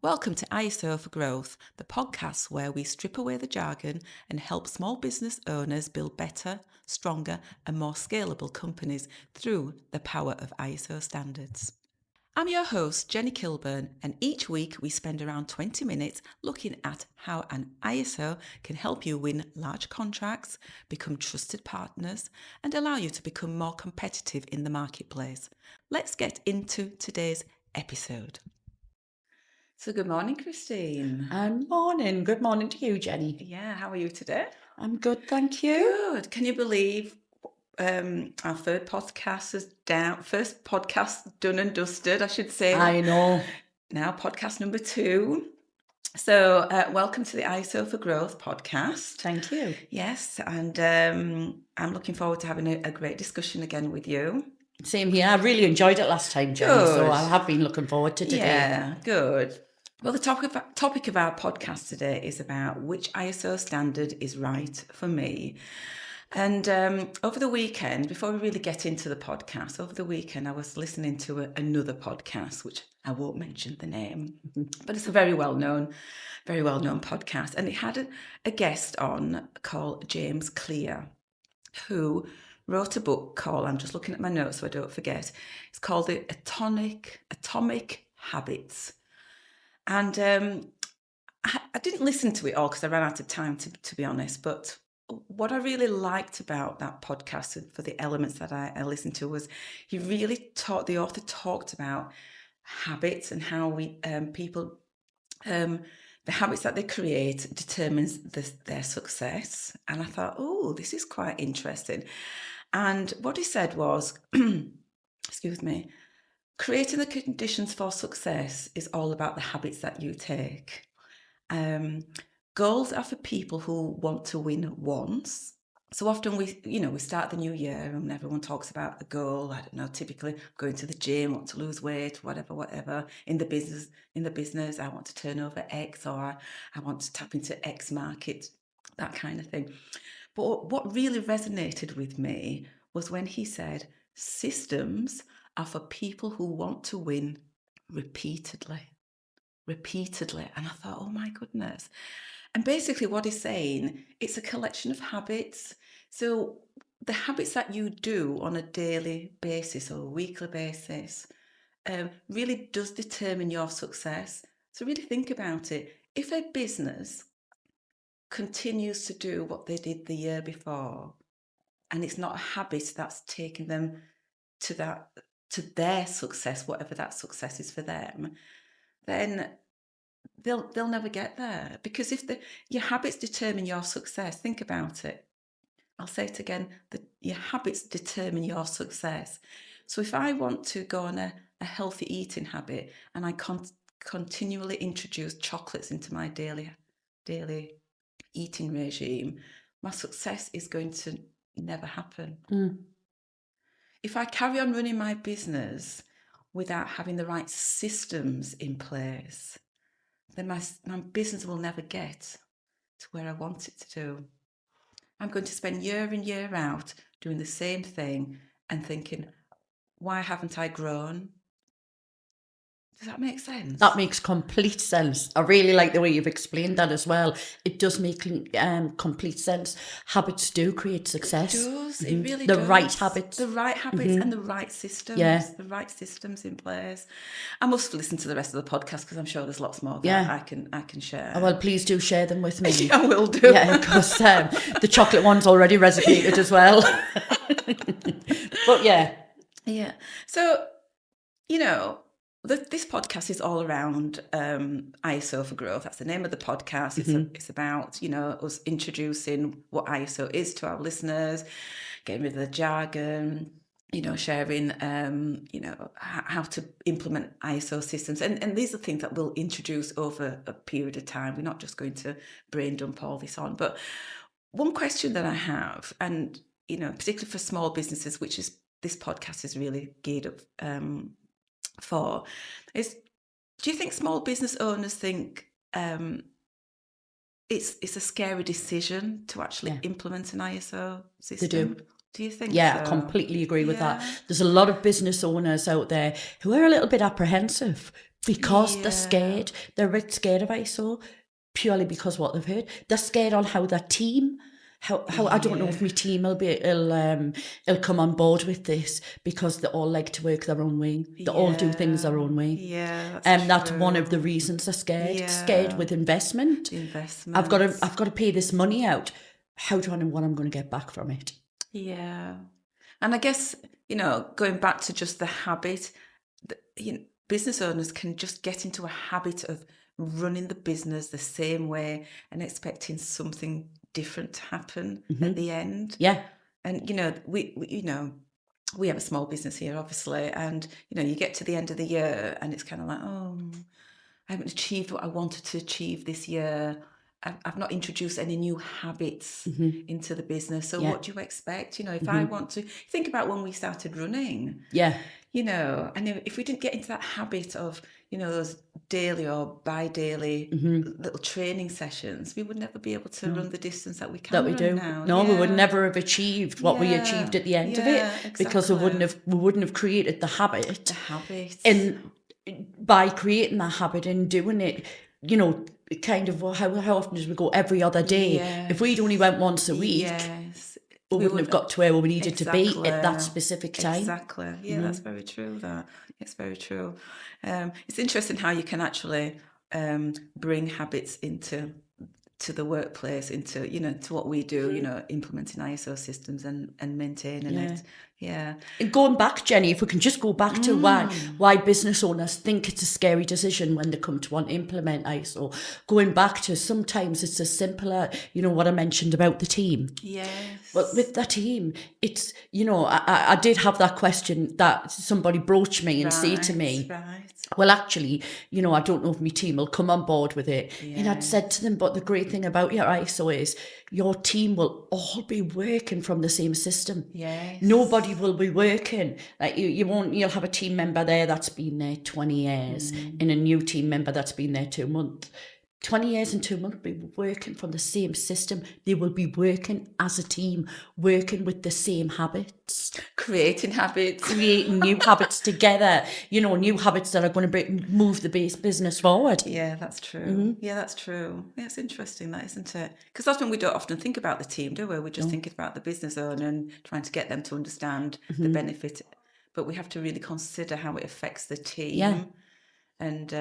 Welcome to ISO for Growth, the podcast where we strip away the jargon and help small business owners build better, stronger, and more scalable companies through the power of ISO standards. I'm your host, Jenny Kilburn, and each week we spend around 20 minutes looking at how an ISO can help you win large contracts, become trusted partners, and allow you to become more competitive in the marketplace. Let's get into today's episode. So good morning, Christine. Morning. Good morning to you, Jenny. Yeah, how are you today? I'm good, thank you. Good. Can you believe our first podcast done and dusted, I should say. I know. Now podcast number 2. So welcome to the ISO for Growth podcast. Thank you. Yes, and I'm looking forward to having a great discussion again with you. Same here. I really enjoyed it last time, Jenny, so I have been looking forward to today. Yeah, good. Well, the topic of our podcast today is about which ISO standard is right for me. And over the weekend, before we really get into the podcast, over the weekend I was listening to another podcast, which I won't mention the name, but it's a very well-known podcast. And it had a guest on called James Clear, who wrote a book called, I'm just looking at my notes so I don't forget, it's called The Atomic Habits. And I didn't listen to it all because I ran out of time, to be honest. But what I really liked about that podcast, and for the elements that I listened to, was the author talked about habits and how people, the habits that they create determines their success. And I thought, oh, this is quite interesting. And what he said was, excuse me, creating the conditions for success is all about the habits that you take. Goals are for people who want to win once. So often we start the new year and everyone talks about a goal. I don't know, typically going to the gym, want to lose weight, whatever. In the business, I want to turn over X, or I want to tap into X market, that kind of thing. But what really resonated with me was when he said, systems are for people who want to win repeatedly. And I thought, oh my goodness. And basically what he's saying, it's a collection of habits. So the habits that you do on a daily basis or a weekly basis really does determine your success. So really think about it. If a business continues to do what they did the year before, and it's not a habit that's taking them to their success, whatever that success is for them, then they'll never get there. Because if your habits determine your success, think about it. I'll say it again, that your habits determine your success. So if I want to go on a healthy eating habit and I continually introduce chocolates into my daily eating regime, my success is going to never happen. If I carry on running my business without having the right systems in place, then my business will never get to where I want it to do. I'm going to spend year in, year out doing the same thing and thinking, why haven't I grown? Does that make sense? That makes complete sense. I really like the way you've explained that as well. It does make complete sense. Habits do create success. It does. It really does. The right habits and the right systems. Yeah. The right systems in place. I must listen to the rest of the podcast because I'm sure there's lots more that I can share. Oh, well, please do share them with me. I will do. Yeah, because the chocolate one's already resonated as well. But yeah. Yeah. So, this podcast is all around ISO for Growth. That's the name of the podcast. It's about, us introducing what ISO is to our listeners, getting rid of the jargon, sharing, how to implement ISO systems. And these are things that we'll introduce over a period of time. We're not just going to brain dump all this on. But one question that I have, and, particularly for small businesses, which is this podcast is really geared up for, is, do you think small business owners think it's a scary decision to actually implement an ISO system? They do. Do you think so? I completely agree with that. There's a lot of business owners out there who are a little bit apprehensive because they're Yeah. scared. They're a bit scared of ISO purely because what they've heard. They're scared on how their team. How I don't know Yeah. if my team will come on board with this because they all like to work their own way. They all do things their Yeah. own way. Yeah, that's And that's one of the true. reasons they're scared. Scared Yeah. with investment. The I've got to investments. I've got to pay this money out. How do I know what I'm going to get back from it? Yeah. And I guess, going back to just the habit, business owners can just get into a habit of running the business the same way and expecting something different to happen at the end. Yeah. And, we have a small business here, obviously, and, you get to the end of the year and it's kind of like, oh, I haven't achieved what I wanted to achieve this year. I've not introduced any new habits into the business. So Yeah. what do you expect? If I want to think about when we started running, Yeah. and if we didn't get into that habit of, those daily or bi-daily little training sessions, we would never be able to run the distance that we That can we run do. now. No, we would Yeah. never have achieved what we achieved at the end of it Yeah, because we exactly. wouldn't have created the habit. The habit. And by creating that habit and doing it, kind of how often did we go every other day? If we'd only went once a week, Yes. we wouldn't have got to where we needed to be at that Exactly. specific time. Exactly. Yeah, that's very true. It's very true. It's interesting how you can actually bring habits into the workplace, into to what we do. Implementing ISO systems and maintaining it. Yeah. And going back, Jenny, if we can just go back to why business owners think it's a scary decision when they come to want to implement ISO. Going back to sometimes it's as simple as, what I mentioned about the team. Yes. Well, with the team, it's, I did have that question that somebody broached me and say to me, Right. well, actually, I don't know if my team will come on board with it. And I'd said to them, but the great thing about your ISO is your team will all be working from the same system. Yes. Nobody will be working. Like you'll have a team member there that's been there 20 years and a new team member that's been there 2 months. 20 years and 2 months will be working from the same system. They will be working as a team, working with the same habits. Creating habits. Creating new habits together, new habits that are going to move the business forward. Yeah, that's true. Yeah, that's true. Yeah, it's interesting, that, isn't it? Because often we don't often think about the team, do we? We're just thinking about the business owner and trying to get them to understand the benefit. But we have to really consider how it affects the team and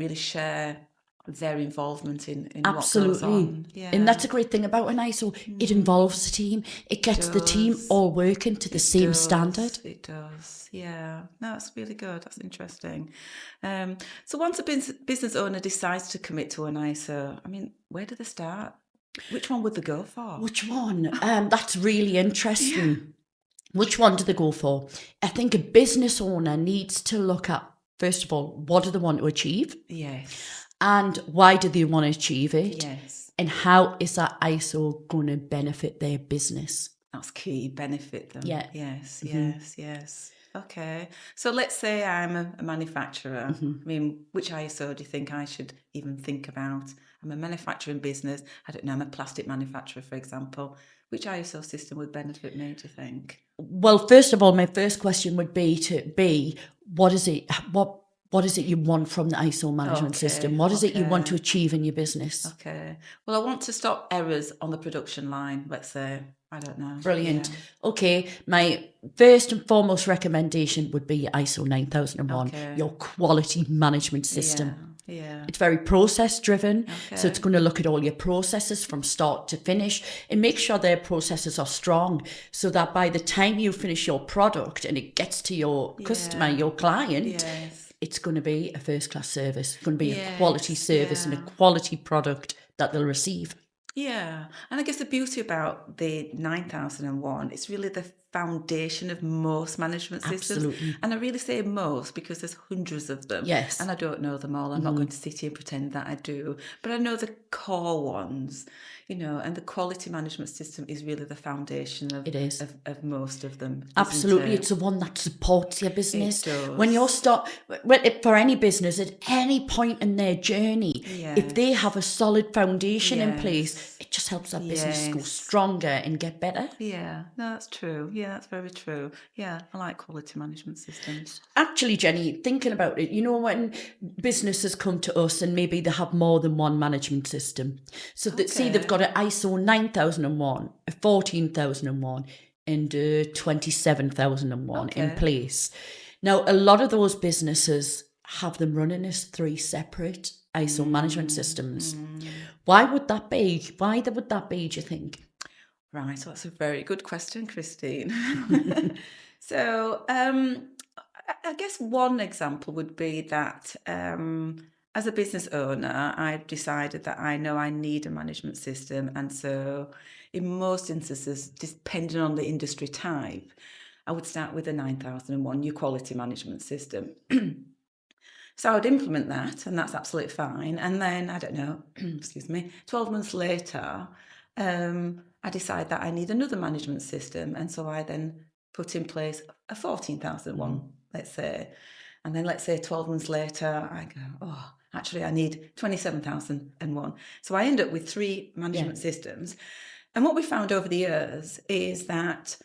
really share their involvement in what goes on. Yeah. And that's a great thing about an ISO. It involves the team. It gets the team all working to the same standard. It does. Yeah. No, that's really good. That's interesting. So once a business owner decides to commit to an ISO, where do they start? Which one would they go for? Which one? That's really interesting. Which one do they go for? I think a business owner needs to look at, first of all, what do they want to achieve? Yes. And why do they want to achieve it? Yes. And how is that ISO going to benefit their business? That's key. Benefit them. Yeah. Yes. Yes. Okay. So let's say I'm a manufacturer. Which ISO do you think I should even think about? I'm a manufacturing business. I don't know. I'm a plastic manufacturer, for example. Which ISO system would benefit me, do you think? Well, first of all, my first question would be what is it you want from the ISO management system? What is it you want to achieve in your business? Okay. Well, I want to stop errors on the production line, let's say. I don't know. Brilliant. Yeah. Okay, my first and foremost recommendation would be ISO 9001, your quality management system. Yeah. It's very process driven, so it's going to look at all your processes from start to finish and make sure their processes are strong so that by the time you finish your product and it gets to your customer, your client, it's going to be a first-class service. It's going to be a quality service and a quality product that they'll receive. Yeah. And I guess the beauty about the 9001, it's really the foundation of most management systems. Absolutely. And I really say most because there's hundreds of them. Yes. And I don't know them all. I'm not going to sit here and pretend that I do. But I know the core ones, and the quality management system is really the foundation of, of most of them. Absolutely. It's the one that supports your business. It does. When for any business at any point in their journey, if they have a solid foundation in place, it just helps that business go stronger and get better. Yeah, no, that's true. Yeah, that's very true. Yeah, I like quality management systems. Actually, Jenny, thinking about it, you know, when businesses come to us and maybe they have more than one management system. So that see they've got Okay. an ISO 9001, a 14001, and a 27001 in Okay. place. Now, a lot of those businesses have them running as 3 separate ISO management systems. Why would that be? Why would that be, do you think? Right, so that's a very good question, Christine. So, I guess one example would be that as a business owner, I've decided that I know I need a management system. And so, in most instances, depending on the industry type, I would start with a 9001 new quality management system. So I would implement that, and that's absolutely fine. And then, I don't know, excuse me, 12 months later, I decide that I need another management system. And so I then put in place a 14,001, let's say. And then let's say 12 months later, I go, oh, actually, I need 27,001. So I end up with 3 management systems. And what we found over the years is that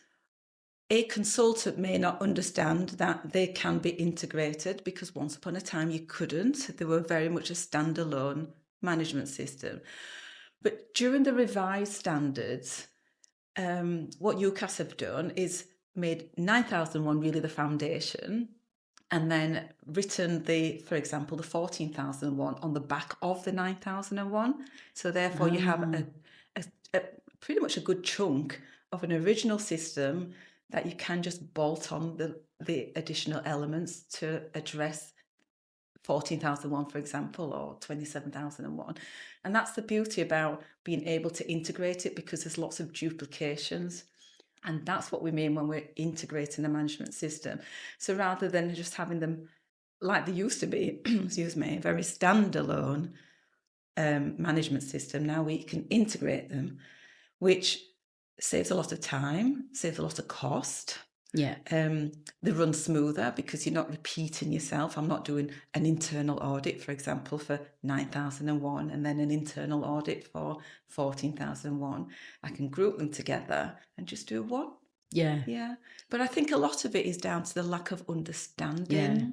a consultant may not understand that they can be integrated, because once upon a time you couldn't. They were very much a standalone management system. But during the revised standards, what UCAS have done is made 9001 really the foundation, and then written for example, the 14,001 on the back of the 9001. So therefore you have a pretty much a good chunk of an original system that you can just bolt on the additional elements to address 14,001, for example, or 27,001. And that's the beauty about being able to integrate it, because there's lots of duplications. And that's what we mean when we're integrating a management system. So rather than just having them like they used to be, excuse me, a very standalone management system, now we can integrate them, which saves a lot of time, saves a lot of cost. Yeah. They run smoother because you're not repeating yourself. I'm not doing an internal audit, for example, for 9001 and then an internal audit for 14,001. I can group them together and just do one. Yeah. Yeah. But I think a lot of it is down to the lack of understanding. Yeah.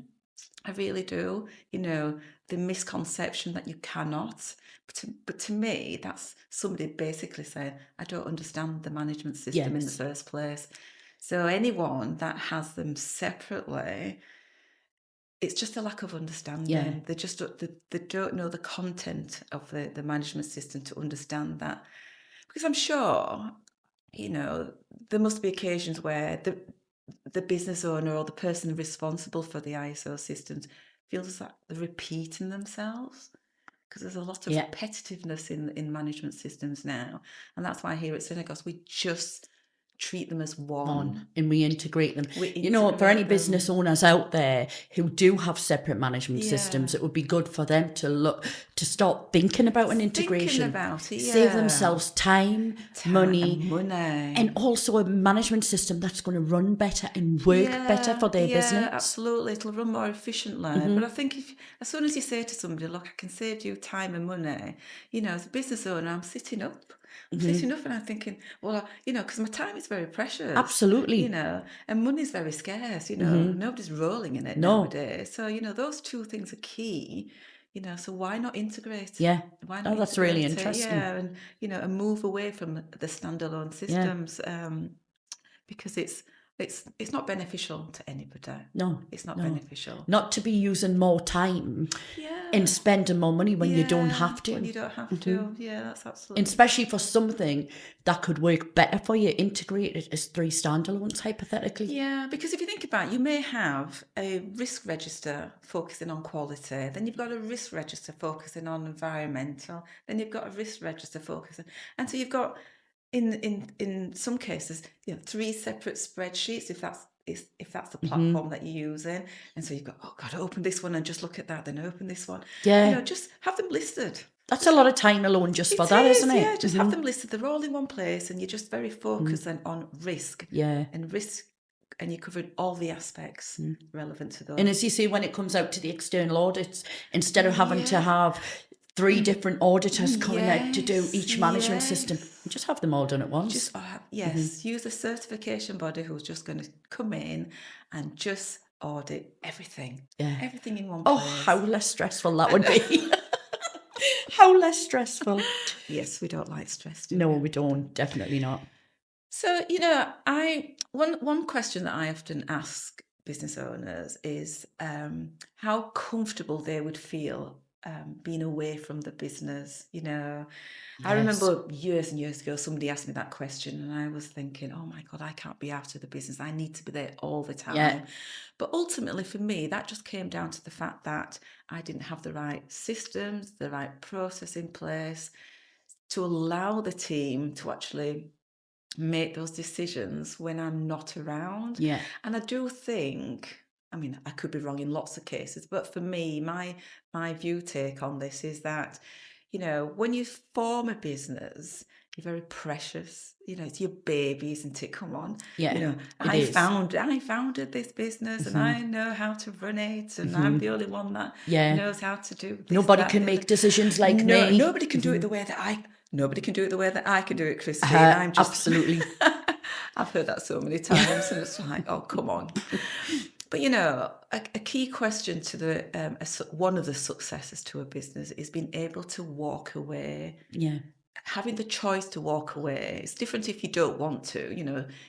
I really do. You know, the misconception that you cannot. But to me, that's somebody basically saying, I don't understand the management system in the Yes. first place. So anyone that has them separately, it's just a lack of understanding. Yeah. They don't know the content of the management system to understand that. Because I'm sure, you know, there must be occasions where the business owner or the person responsible for the ISO systems feels that they're repeating themselves, because there's a lot of Yeah. repetitiveness in management systems now. And that's why here at Synagos, we just treat them as one. And we integrate them. We You know, for any integrate them. business owners out there who do have separate management systems, it would be good for them to start thinking about an integration. Thinking about it, Save themselves time, money, and also a management system that's going to run better and work better for their business. Yeah, absolutely. It'll run more efficiently. But I think as soon as you say to somebody, look, I can save you time and money, you know, as a business owner, I'm sitting up. Sitting up and I'm thinking, well, you know, because my time is very precious. Absolutely. You know, and money's very scarce, you know, nobody's rolling in it nowadays. So, you know, those two things are key, you know, so why not integrate? Yeah. Why not that's really integrate it? interesting. Yeah, and, you know, and move away from the standalone systems, because it's not beneficial to anybody. No. It's not beneficial. Not to be using more time Yeah. and spending more money when you don't have to. When you don't have to. Yeah, that's absolutely. And especially for something that could work better for you, integrate it as 3 standalones, hypothetically. Yeah, because if you think about it, you may have a risk register focusing on quality, then you've got a risk register focusing on environmental, then you've got a risk register focusing, and so you've got in some cases, you know, 3 separate spreadsheets if that's the platform that you're using, and so you've got, oh God, open this one and just look at that, then open this one. Yeah. You know, just have them listed. That's a lot of time alone just for that, isn't it? Yeah, just have them listed. They're all in one place, and you're just very focused on risk. Yeah. And risk, and you're covering all the aspects relevant to those. And as you say, when it comes out to the external audits, instead of having to have 3 different auditors coming out to do Yes, each management system. yes. And just have them all done at once. Just yes, use a certification body who's just going to come in and just audit everything, Yeah. everything in one Oh, place. how less stressful that would be. How less stressful. Yes, we don't like stress, do No, we? we don't. Definitely not. So, one question that I often ask business owners is how comfortable they would feel being away from the business. I Yes. remember years and years ago, somebody asked me that question, and I was thinking, oh my God, I can't be out of the business. I need to be there all the Yeah. time. But ultimately, for me, that just came down to the fact that I didn't have the right systems, the right process in place to allow the team to actually make those decisions when I'm not around. Yeah. And I do think, I mean, I could be wrong in lots of cases, but for me, my view take on this is that, when you form a business, you're very precious. It's your baby, isn't it? Come on. Yeah. It I is. founded this business and I know how to run it, and I'm the only one that Yeah. knows how to do this. Nobody that, can the make other. decisions like No, me. nobody can do it the way that nobody can do it the way that I can do it, Christine. I'm just Absolutely. I've heard that so many times, and it's like, oh, come on. But a key question to one of the successes to a business is being able to walk away. Yeah. Having the choice to walk away. It's different if you don't want to.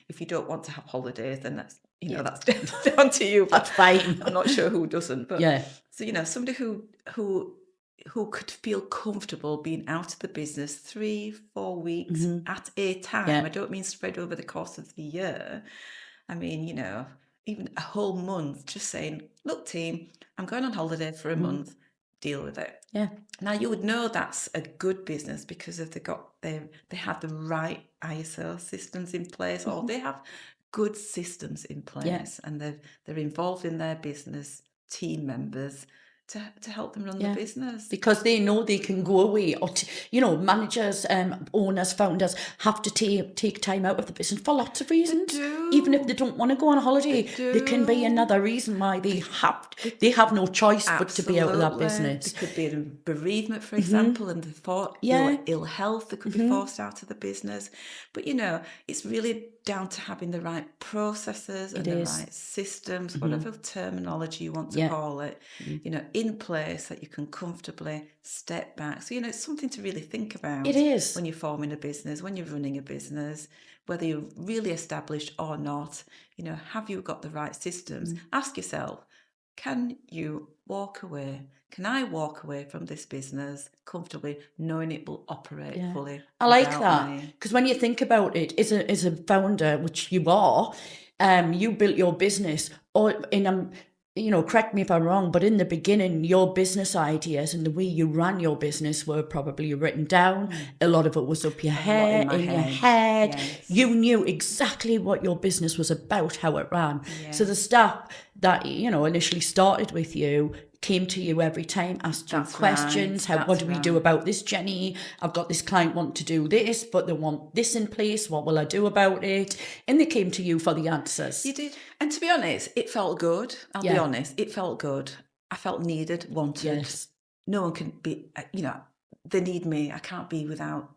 If you don't want to have holidays, then that's Yeah. that's down to you. But That's fine. I'm not sure who doesn't. But Yeah. so somebody who could feel comfortable being out of the business 3-4 weeks at a time. Yeah. I don't mean spread over the course of the year. I mean, even a whole month, just saying, look, team, I'm going on holiday for a month, deal with it. Yeah. Now you would know that's a good business because if they have the right ISO systems in place, or they have good systems in place, and they're involved in their business team members to help them run the business. Because they know they can go away, or managers, owners, founders have to take time out of the business for lots of reasons. do. Even if they don't want to go on holiday, there can be another reason why they have no choice but to be out of that business. There could be a bereavement, for example, and ill health that could be forced out of the business. But it's really down to having the right processes and the right systems, whatever terminology you want to call it, in place that you can comfortably step back. So, it's something to really think about. It is. When you're forming a business, when you're running a business, whether you're really established or not, have you got the right systems? Ask yourself, can you walk away? Can I walk away from this business comfortably, knowing it will operate fully? I like without that, because when you think about it, as a founder, which you are, you built your business, correct me if I'm wrong, but in the beginning, your business ideas and the way you ran your business were probably written down. A lot of it was up your head, in your head. Yes. You knew exactly what your business was about, how it ran. So the staff that initially started with you came to you every time, asked you questions. What do we do about this, Jenny? I've got this client want to do this, but they want this in place. What will I do about it? And they came to you for the answers. You did. And to be honest, it felt good. I'll be honest. It felt good. I felt needed, wanted. Yes. No one can be, they need me. I can't be without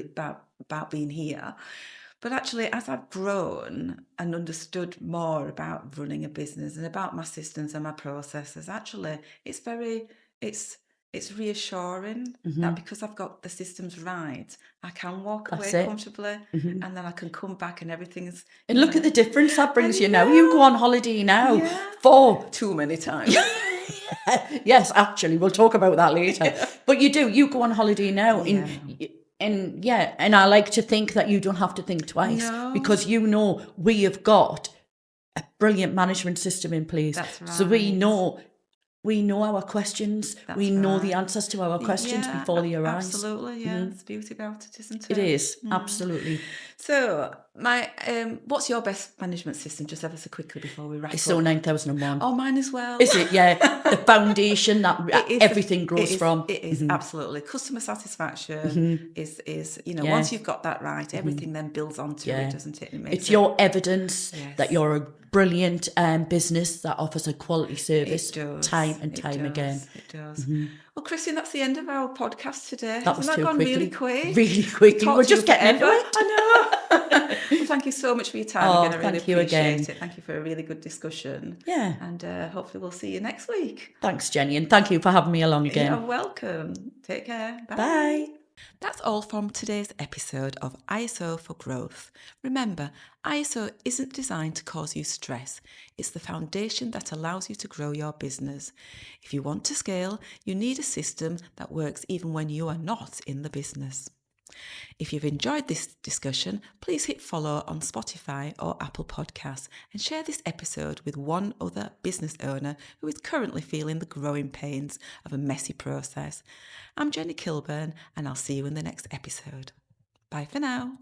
about being here. But actually, as I've grown and understood more about running a business and about my systems and my processes, actually, it's reassuring that because I've got the systems right, I can walk away comfortably, and then I can come back and everything's. And look at the difference that brings you now. You go on holiday now for too many times. Yes, actually, we'll talk about that later. But you go on holiday now, and I like to think that you don't have to think twice, because we have got a brilliant management system in place. That's right. So we know our questions. We know the answers to our questions before they arise. Absolutely, yeah. It's the beauty about it, isn't it? It is, absolutely. So, what's your best management system, just ever so quickly before we wrap up? ISO 9001. Oh, mine as well. Is it? Yeah. The foundation that everything grows from. It is, absolutely. Customer satisfaction is once you've got that right, everything then builds onto it, doesn't it? It's your evidence that you're a brilliant business that offers a quality service It does. time and time again. It does. Well, Christine, that's the end of our podcast today. That Hasn't was that too gone quickly. really quick? Really quickly. Talked We're to you just getting into forever. it. I know. Well, thank you so much for your time again. I really thank you appreciate again. it. Thank you for a really good discussion. Yeah. And hopefully we'll see you next week. Thanks, Jenny, and thank you for having me along again. You're welcome. Take care. Bye. That's all from today's episode of ISO for Growth. Remember, ISO isn't designed to cause you stress. It's the foundation that allows you to grow your business. If you want to scale, you need a system that works even when you are not in the business. If you've enjoyed this discussion, please hit follow on Spotify or Apple Podcasts and share this episode with one other business owner who is currently feeling the growing pains of a messy process. I'm Jenny Kilburn, and I'll see you in the next episode. Bye for now.